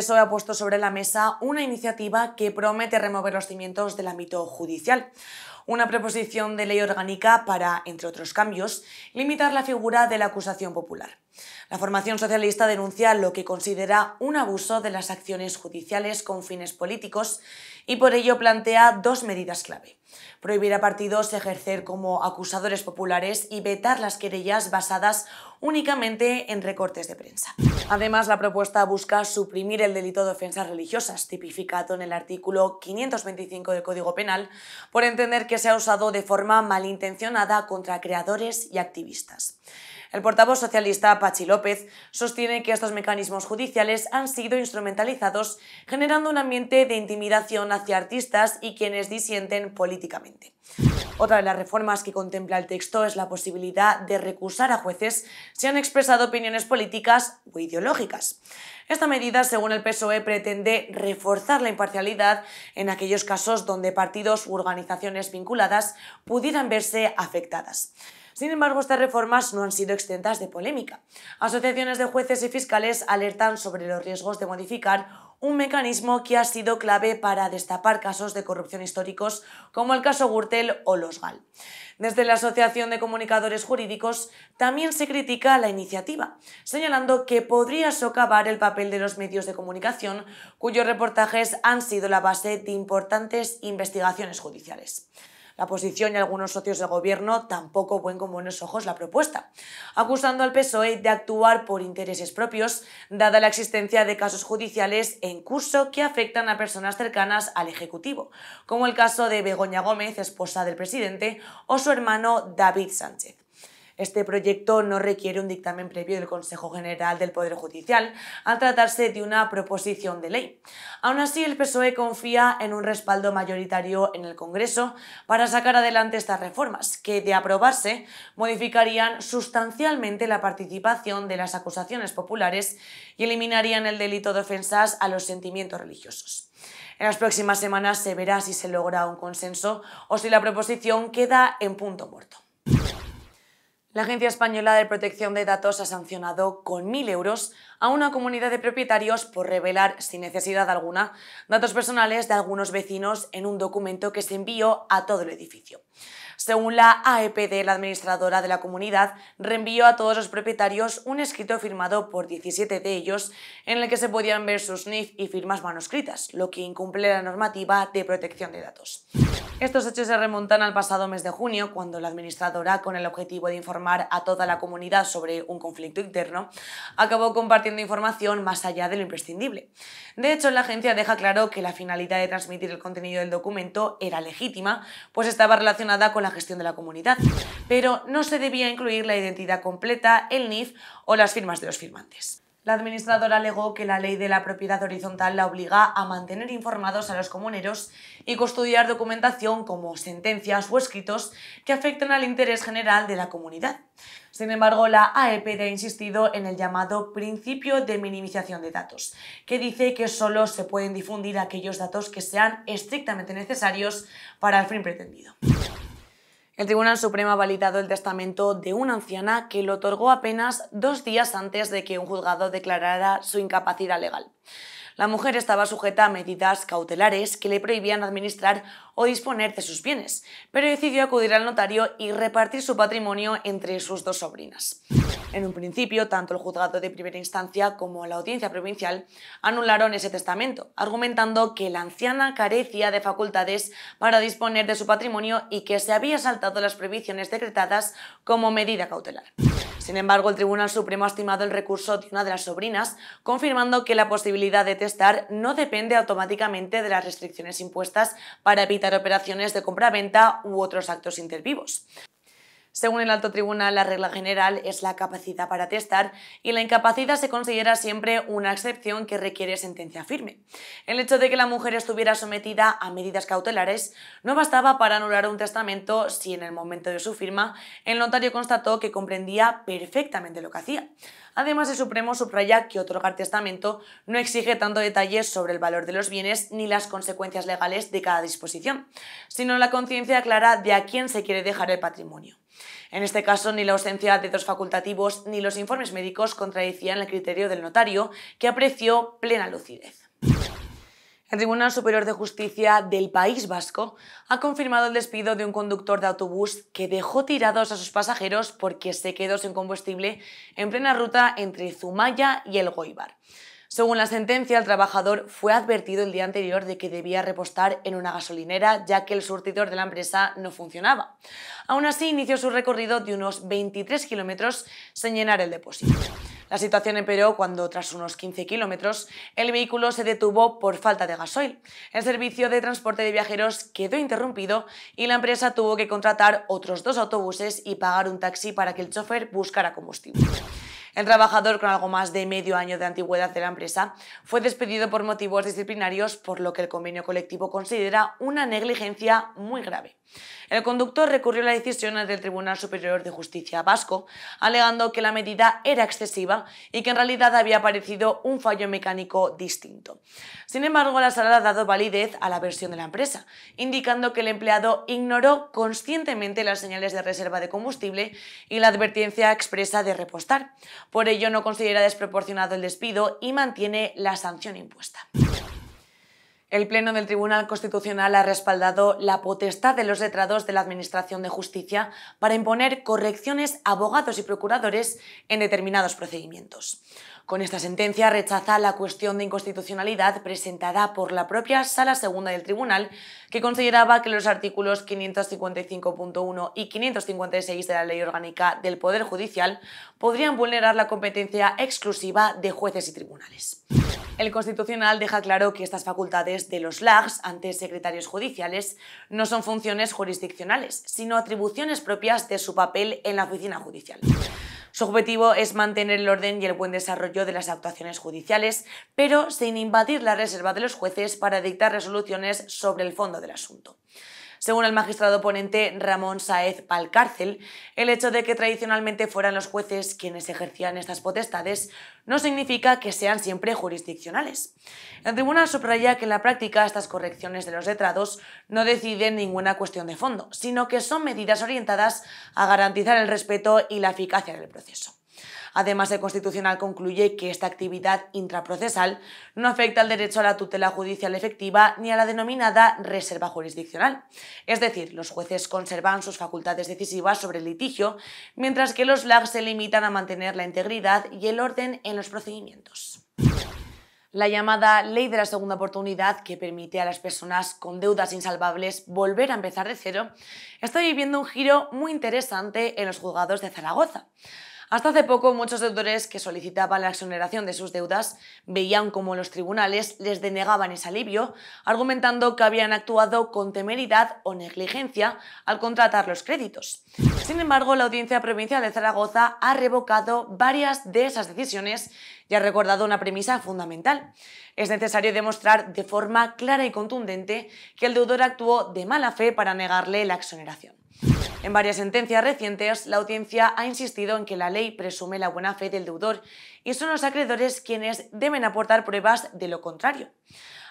PSOE ha puesto sobre la mesa una iniciativa que promete remover los cimientos del ámbito judicial. Una proposición de ley orgánica para, entre otros cambios, limitar la figura de la acusación popular. La formación socialista denuncia lo que considera un abuso de las acciones judiciales con fines políticos y por ello plantea dos medidas clave: prohibir a partidos ejercer como acusadores populares y vetar las querellas basadas únicamente en recortes de prensa. Además, la propuesta busca suprimir el delito de ofensas religiosas, tipificado en el artículo 525 del Código Penal, por entender que se ha usado de forma malintencionada contra creadores y activistas. El portavoz socialista Patxi López sostiene que estos mecanismos judiciales han sido instrumentalizados, generando un ambiente de intimidación hacia artistas y quienes disienten políticamente. Otra de las reformas que contempla el texto es la posibilidad de recusar a jueces si han expresado opiniones políticas o ideológicas. Esta medida, según el PSOE, pretende reforzar la imparcialidad en aquellos casos donde partidos u organizaciones vinculadas pudieran verse afectadas. Sin embargo, estas reformas no han sido exentas de polémica. Asociaciones de jueces y fiscales alertan sobre los riesgos de modificar un mecanismo que ha sido clave para destapar casos de corrupción históricos como el caso Gürtel o los GAL. Desde la Asociación de Comunicadores Jurídicos también se critica la iniciativa, señalando que podría socavar el papel de los medios de comunicación, cuyos reportajes han sido la base de importantes investigaciones judiciales. La oposición y algunos socios del gobierno tampoco ven con buenos ojos la propuesta, acusando al PSOE de actuar por intereses propios, dada la existencia de casos judiciales en curso que afectan a personas cercanas al Ejecutivo, como el caso de Begoña Gómez, esposa del presidente, o su hermano David Sánchez. Este proyecto no requiere un dictamen previo del Consejo General del Poder Judicial, al tratarse de una proposición de ley. Aún así, el PSOE confía en un respaldo mayoritario en el Congreso para sacar adelante estas reformas, que, de aprobarse, modificarían sustancialmente la participación de las acusaciones populares y eliminarían el delito de ofensas a los sentimientos religiosos. En las próximas semanas se verá si se logra un consenso o si la proposición queda en punto muerto. La Agencia Española de Protección de Datos ha sancionado con 1.000 euros a una comunidad de propietarios por revelar, sin necesidad alguna, datos personales de algunos vecinos en un documento que se envió a todo el edificio. Según la AEPD, la administradora de la comunidad reenvió a todos los propietarios un escrito firmado por 17 de ellos en el que se podían ver sus NIF y firmas manuscritas, lo que incumple la normativa de protección de datos. Estos hechos se remontan al pasado mes de junio, cuando la administradora, con el objetivo de informar a toda la comunidad sobre un conflicto interno, acabó compartiendo información más allá de lo imprescindible. De hecho, la agencia deja claro que la finalidad de transmitir el contenido del documento era legítima, pues estaba relacionada con la gestión de la comunidad, pero no se debía incluir la identidad completa, el NIF o las firmas de los firmantes. La administradora alegó que la ley de la propiedad horizontal la obliga a mantener informados a los comuneros y custodiar documentación como sentencias o escritos que afecten al interés general de la comunidad. Sin embargo, la AEPD ha insistido en el llamado principio de minimización de datos, que dice que solo se pueden difundir aquellos datos que sean estrictamente necesarios para el fin pretendido. El Tribunal Supremo ha validado el testamento de una anciana que lo otorgó apenas 2 días antes de que un juzgado declarara su incapacidad legal. La mujer estaba sujeta a medidas cautelares que le prohibían administrar o disponer de sus bienes, pero decidió acudir al notario y repartir su patrimonio entre sus 2 sobrinas. En un principio, tanto el juzgado de primera instancia como la audiencia provincial anularon ese testamento, argumentando que la anciana carecía de facultades para disponer de su patrimonio y que se había saltado las prohibiciones decretadas como medida cautelar. Sin embargo, el Tribunal Supremo ha estimado el recurso de una de las sobrinas, confirmando que la posibilidad de testar no depende automáticamente de las restricciones impuestas para evitar operaciones de compraventa u otros actos intervivos. Según el alto tribunal, la regla general es la capacidad para testar y la incapacidad se considera siempre una excepción que requiere sentencia firme. El hecho de que la mujer estuviera sometida a medidas cautelares no bastaba para anular un testamento si en el momento de su firma el notario constató que comprendía perfectamente lo que hacía. Además, el Supremo subraya que otorgar testamento no exige tanto detalles sobre el valor de los bienes ni las consecuencias legales de cada disposición, sino la conciencia clara de a quién se quiere dejar el patrimonio. En este caso, ni la ausencia de datos facultativos ni los informes médicos contradecían el criterio del notario, que apreció plena lucidez. El Tribunal Superior de Justicia del País Vasco ha confirmado el despido de un conductor de autobús que dejó tirados a sus pasajeros porque se quedó sin combustible en plena ruta entre Zumaya y Elgoibar. Según la sentencia, el trabajador fue advertido el día anterior de que debía repostar en una gasolinera, ya que el surtidor de la empresa no funcionaba. Aún así, inició su recorrido de unos 23 kilómetros sin llenar el depósito. La situación empeoró cuando, tras unos 15 kilómetros, el vehículo se detuvo por falta de gasoil. El servicio de transporte de viajeros quedó interrumpido y la empresa tuvo que contratar otros 2 autobuses y pagar un taxi para que el chofer buscara combustible. El trabajador, con algo más de medio año de antigüedad de la empresa, fue despedido por motivos disciplinarios, por lo que el convenio colectivo considera una negligencia muy grave. El conductor recurrió la decisión ante el Tribunal Superior de Justicia vasco, alegando que la medida era excesiva y que en realidad había aparecido un fallo mecánico distinto. Sin embargo, la sala ha dado validez a la versión de la empresa, indicando que el empleado ignoró conscientemente las señales de reserva de combustible y la advertencia expresa de repostar. Por ello, no considera desproporcionado el despido y mantiene la sanción impuesta. El Pleno del Tribunal Constitucional ha respaldado la potestad de los letrados de la Administración de Justicia para imponer correcciones a abogados y procuradores en determinados procedimientos. Con esta sentencia rechaza la cuestión de inconstitucionalidad presentada por la propia Sala Segunda del Tribunal, que consideraba que los artículos 555.1 y 556 de la Ley Orgánica del Poder Judicial podrían vulnerar la competencia exclusiva de jueces y tribunales. El Constitucional deja claro que estas facultades de los LAGs, antes secretarios judiciales, no son funciones jurisdiccionales, sino atribuciones propias de su papel en la oficina judicial. Su objetivo es mantener el orden y el buen desarrollo de las actuaciones judiciales, pero sin invadir la reserva de los jueces para dictar resoluciones sobre el fondo del asunto. Según el magistrado ponente Ramón Sáez Valcárcel, el hecho de que tradicionalmente fueran los jueces quienes ejercían estas potestades no significa que sean siempre jurisdiccionales. El tribunal subraya que en la práctica estas correcciones de los letrados no deciden ninguna cuestión de fondo, sino que son medidas orientadas a garantizar el respeto y la eficacia del proceso. Además, el Constitucional concluye que esta actividad intraprocesal no afecta al derecho a la tutela judicial efectiva ni a la denominada reserva jurisdiccional. Es decir, los jueces conservan sus facultades decisivas sobre el litigio, mientras que los LAG se limitan a mantener la integridad y el orden en los procedimientos. La llamada Ley de la Segunda Oportunidad, que permite a las personas con deudas insalvables volver a empezar de cero, está viviendo un giro muy interesante en los juzgados de Zaragoza. Hasta hace poco, muchos deudores que solicitaban la exoneración de sus deudas veían cómo los tribunales les denegaban ese alivio, argumentando que habían actuado con temeridad o negligencia al contratar los créditos. Sin embargo, la Audiencia Provincial de Zaragoza ha revocado varias de esas decisiones y ha recordado una premisa fundamental. Es necesario demostrar de forma clara y contundente que el deudor actuó de mala fe para negarle la exoneración. En varias sentencias recientes, la audiencia ha insistido en que la ley presume la buena fe del deudor y son los acreedores quienes deben aportar pruebas de lo contrario.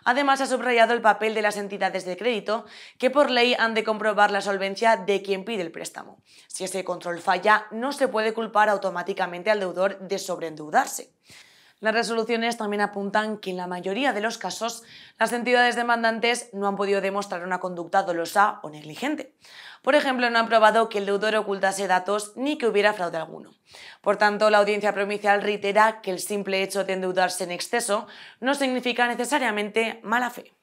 Además, ha subrayado el papel de las entidades de crédito, que por ley han de comprobar la solvencia de quien pide el préstamo. Si ese control falla, no se puede culpar automáticamente al deudor de sobreendeudarse. Las resoluciones también apuntan que en la mayoría de los casos las entidades demandantes no han podido demostrar una conducta dolosa o negligente. Por ejemplo, no han probado que el deudor ocultase datos ni que hubiera fraude alguno. Por tanto, la Audiencia Provincial reitera que el simple hecho de endeudarse en exceso no significa necesariamente mala fe.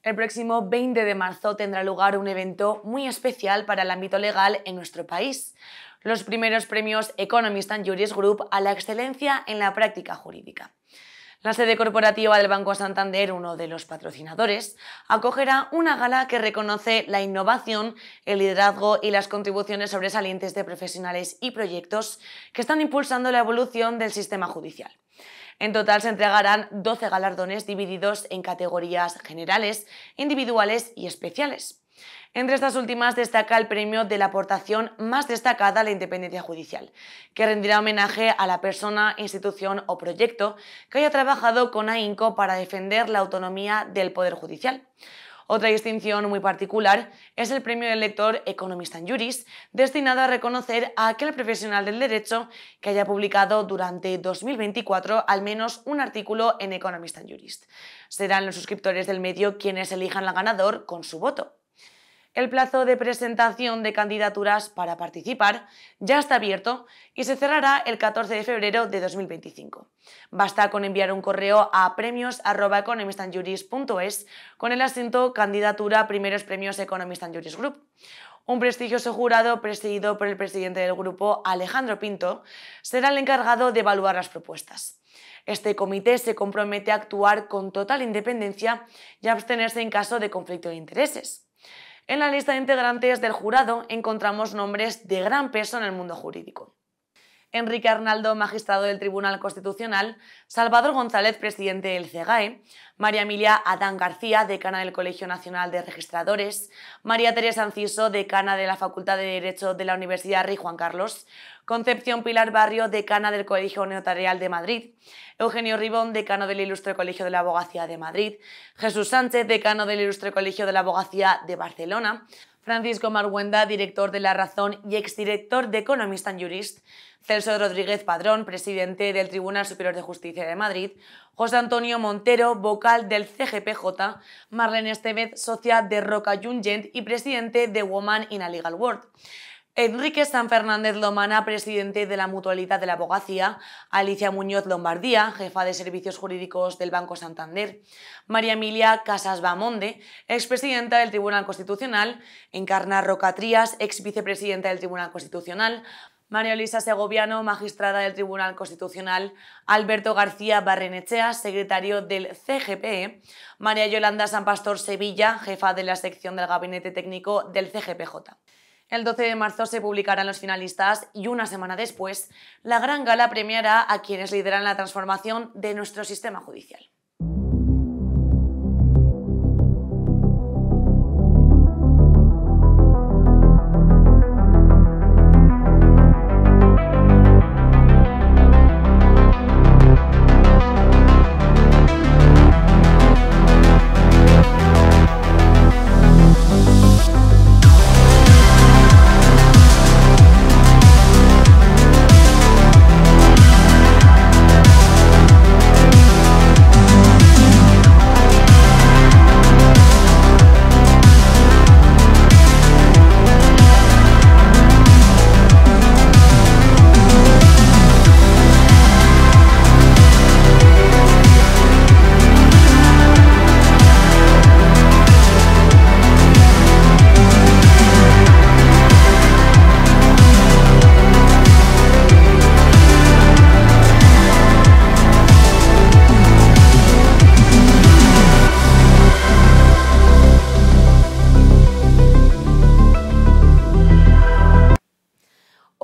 El próximo 20 de marzo tendrá lugar un evento muy especial para el ámbito legal en nuestro país: los primeros premios Economist & Juris Group a la excelencia en la práctica jurídica. La sede corporativa del Banco Santander, uno de los patrocinadores, acogerá una gala que reconoce la innovación, el liderazgo y las contribuciones sobresalientes de profesionales y proyectos que están impulsando la evolución del sistema judicial. En total se entregarán 12 galardones divididos en categorías generales, individuales y especiales. Entre estas últimas destaca el premio de la aportación más destacada a la independencia judicial, que rendirá homenaje a la persona, institución o proyecto que haya trabajado con ahínco para defender la autonomía del Poder Judicial. Otra distinción muy particular es el premio del lector Economist & Juris, destinado a reconocer a aquel profesional del derecho que haya publicado durante 2024 al menos un artículo en Economist & Juris. Serán los suscriptores del medio quienes elijan al ganador con su voto. El plazo de presentación de candidaturas para participar ya está abierto y se cerrará el 14 de febrero de 2025. Basta con enviar un correo a premios@economistandjuris.es con el asunto Candidatura Primeros Premios Economist & Juris Group. Un prestigioso jurado presidido por el presidente del grupo, Alejandro Pinto, será el encargado de evaluar las propuestas. Este comité se compromete a actuar con total independencia y a abstenerse en caso de conflicto de intereses. En la lista de integrantes del jurado encontramos nombres de gran peso en el mundo jurídico. Enrique Arnaldo, magistrado del Tribunal Constitucional, Salvador González, presidente del CEGAE, María Emilia Adán García, decana del Colegio Nacional de Registradores, María Teresa Enciso, decana de la Facultad de Derecho de la Universidad Rey Juan Carlos, Concepción Pilar Barrio, decana del Colegio Notarial de Madrid, Eugenio Ribón, decano del Ilustre Colegio de la Abogacía de Madrid, Jesús Sánchez, decano del Ilustre Colegio de la Abogacía de Barcelona, Francisco Marguenda, director de La Razón y exdirector de Economist & Juris, Celso Rodríguez Padrón, presidente del Tribunal Superior de Justicia de Madrid, José Antonio Montero, vocal del CGPJ, Marlene Estevez, socia de Roca Jungent y presidente de Women in a Legal World, Enrique San Fernández Lomana, presidente de la Mutualidad de la Abogacía, Alicia Muñoz Lombardía, jefa de Servicios Jurídicos del Banco Santander, María Emilia Casas Bamonde, expresidenta del Tribunal Constitucional, Encarna Roca Trías, exvicepresidenta del Tribunal Constitucional, María Luisa Segoviano, magistrada del Tribunal Constitucional, Alberto García Barrenechea, secretario del CGPE, María Yolanda San Pastor Sevilla, jefa de la sección del Gabinete Técnico del CGPJ. El 12 de marzo se publicarán los finalistas y una semana después, la gran gala premiará a quienes lideran la transformación de nuestro sistema judicial.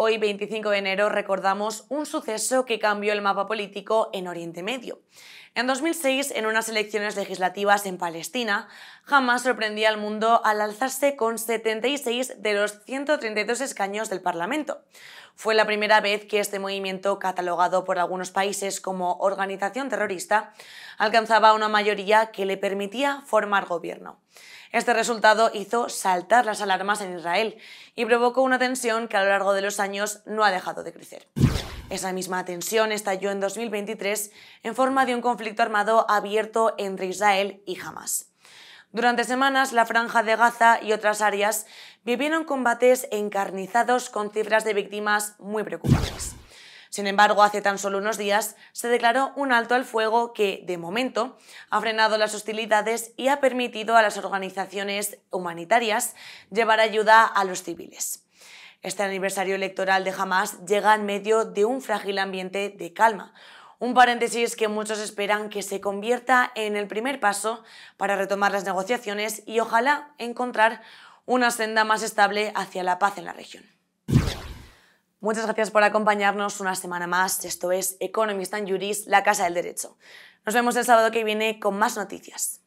Hoy, 25 de enero, recordamos un suceso que cambió el mapa político en Oriente Medio. En 2006, en unas elecciones legislativas en Palestina, Hamás sorprendía al mundo al alzarse con 76 de los 132 escaños del Parlamento. Fue la primera vez que este movimiento, catalogado por algunos países como organización terrorista, alcanzaba una mayoría que le permitía formar gobierno. Este resultado hizo saltar las alarmas en Israel y provocó una tensión que a lo largo de los años no ha dejado de crecer. Esa misma tensión estalló en 2023 en forma de un conflicto armado abierto entre Israel y Hamás. Durante semanas, la Franja de Gaza y otras áreas vivieron combates encarnizados con cifras de víctimas muy preocupantes. Sin embargo, hace tan solo unos días se declaró un alto al fuego que, de momento, ha frenado las hostilidades y ha permitido a las organizaciones humanitarias llevar ayuda a los civiles. Este aniversario electoral de Hamás llega en medio de un frágil ambiente de calma, un paréntesis que muchos esperan que se convierta en el primer paso para retomar las negociaciones y ojalá encontrar una senda más estable hacia la paz en la región. Muchas gracias por acompañarnos una semana más. Esto es Economist and Juris, la Casa del Derecho. Nos vemos el sábado que viene con más noticias.